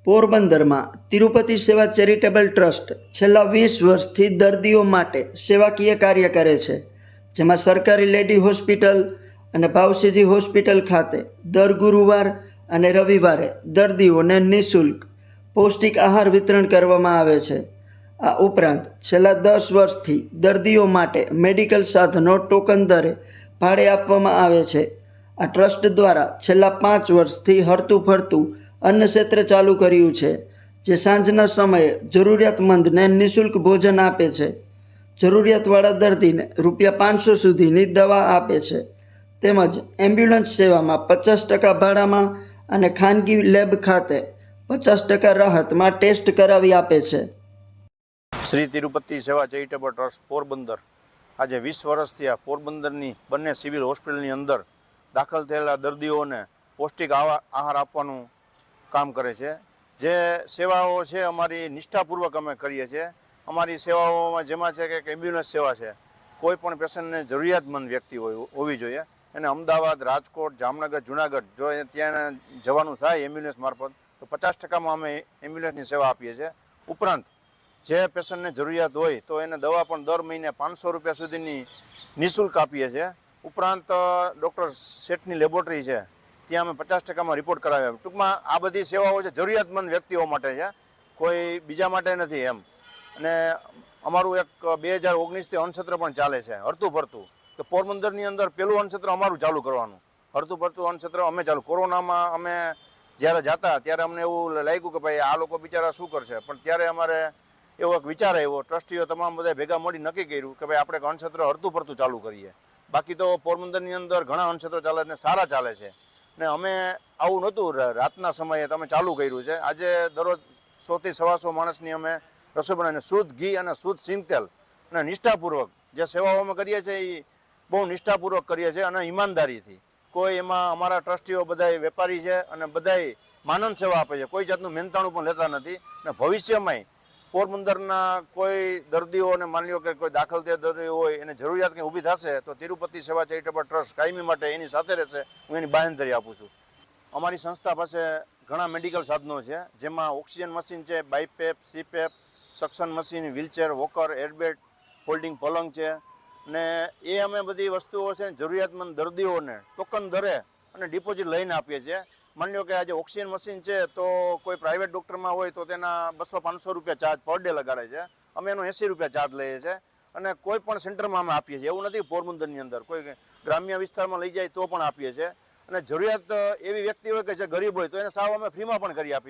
પોરબંદરમાં તિરુપતિ સેવા charitable trust છેલ્લા 20 વર્ષથી દર્દીઓ માટે સેવાકીય કાર્ય કરે છે, જેમાં સરકારી લેડી હોસ્પિટલ અને ભાવસીજી હોસ્પિટલ ખાતે દર ગુરુવાર અને રવિવારે દર્દીઓને નિઃશુલ્ક પૌષ્ટિક આહાર વિતરણ કરવામાં આવે છે. આ ઉપરાંત છેલ્લા 10 વર્ષથી દર્દીઓ માટે મેડિકલ સાધનો ટોકન દરે ભાડે આપવામાં આવે છે. આ ટ્રસ્ટ દ્વારા છેલ્લા 5 વર્ષથી હરતું ફરતું અન્ન ક્ષેત્ર ચાલુ કર્યું છે, જે સાંજના સમયે જરૂરિયાતમંદને નિઃશુલ્ક ભોજન આપે છે. જરૂરિયાતવાળા દર્દીને ₹500 સુધીની દવા આપે છે, તેમજ એમ્બ્યુલન્સ સેવામાં 50% ભાડામાં અને ખાનગી લેબ ખાતે 50% રાહતમાં ટેસ્ટ કરાવી આપે છે. શ્રી તિરુપતિ સેવા ચેરિટેબલ ટ્રસ્ટ પોરબંદર આજે 20 વર્ષથી આ પોરબંદરની બંને સિવિલ હોસ્પિટલની અંદર દાખલ થયેલા દર્દીઓને પૌષ્ટિક આહાર આપવાનું કામ કરે છે. જે સેવાઓ છે અમારી નિષ્ઠાપૂર્વક અમે કરીએ છીએ. અમારી સેવાઓમાં જેમાં છે કે એમ્બ્યુલન્સ સેવા છે. કોઈ પણ પેશન્ટને જરૂરિયાતમંદ વ્યક્તિ હોવી જોઈએ, એને અમદાવાદ, રાજકોટ, જામનગર, જુનાગઢ જો ત્યાં જવાનું થાય એમ્બ્યુલન્સ મારફત તો 50%માં અમે એમ્બ્યુલન્સની સેવા આપીએ છીએ. ઉપરાંત જે પેશન્ટને જરૂરિયાત હોય તો એને દવા પણ દર મહિને ₹500 સુધીની નિઃશુલ્ક આપીએ છીએ. ઉપરાંત ડૉક્ટર શેઠની લેબોરેટરી છે, ત્યાં અમે 50%માં રિપોર્ટ કરાવ્યા. ટૂંકમાં આ બધી સેવાઓ છે જરૂરિયાતમંદ વ્યક્તિઓ માટે છે, કોઈ બીજા માટે નથી એમ. અને અમારું એક 2019થી અન્નક્ષેત્ર પણ ચાલે છે હરતું ફરતું. કે પોરબંદરની અંદર પહેલું અન્નક્ષેત્ર અમારું ચાલુ કરવાનું. હરતું ફરતું અન્નક્ષેત્ર અમે ચાલુ. કોરોનામાં અમે જ્યારે જતા ત્યારે અમને એવું લાગ્યું કે ભાઈ આ લોકો બિચારા શું કરશે, પણ ત્યારે અમારે એવો એક વિચાર આવ્યો. ટ્રસ્ટીઓ તમામ બધા ભેગા મળી નક્કી કર્યું કે ભાઈ આપણે અન્નક્ષેત્ર હરતું ફરતું ચાલુ કરીએ. બાકી તો પોરબંદરની અંદર ઘણા અન્નક્ષેત્રો ચાલે અને સારા ચાલે છે. ને અમે આવું નહોતું રાતના સમયે તમે ચાલુ કર્યું છે. આજે દરરોજ 100 થી 125 માણસની અમે રસોઈ બનાવીને શુદ્ધ ઘી અને શુદ્ધ સિંગતેલ અને નિષ્ઠાપૂર્વક જે સેવાઓ અમે કરીએ છીએ એ બહુ નિષ્ઠાપૂર્વક કરીએ છીએ અને ઈમાનદારીથી. કોઈ એમાં અમારા ટ્રસ્ટીઓ બધાય વેપારી છે અને બધાય માનવ સેવા આપે છે. કોઈ જાતનું મહેનતાણું પણ લેતા નથી. અને ભવિષ્યમાંય પોરબંદરના કોઈ દર્દીઓને માની લો કે કોઈ દાખલ થયા દર્દીઓ હોય એને જરૂરિયાત કંઈ ઊભી થશે તો તિરુપતિ સેવા ચેરિટેબલ ટ્રસ્ટ કાયમી માટે એની સાથે રહેશે. હું એની બાંહેધરી આપું છું. અમારી સંસ્થા પાસે ઘણા મેડિકલ સાધનો છે, જેમાં ઓક્સિજન મશીન છે, BiPAP, CPAP, suction machine, wheelchair, walker, airbed, folding પલંગ છે. ને એ અમે બધી વસ્તુઓ છે જરૂરિયાતમંદ દર્દીઓને ટોકન દરે અને ડિપોઝિટ લઈને આપીએ છીએ. માની લો કે આજે ઓક્સિજન મશીન છે તો કોઈ પ્રાઇવેટ ડૉક્ટરમાં હોય તો તેના ₹200-500 ચાર્જ પર ડે લગાડે છે. અમે એનો ₹80 ચાર્જ લઈએ છીએ અને કોઈ પણ સેન્ટરમાં અમે આપીએ છીએ. એવું નથી પોરબંદરની અંદર કોઈ ગ્રામ્ય વિસ્તારમાં લઈ જાય તો પણ આપીએ છીએ. અને જરૂરિયાત એવી વ્યક્તિ હોય કે જે ગરીબ હોય તો એને સાવ અમે ફ્રીમાં પણ કરી આપીએ.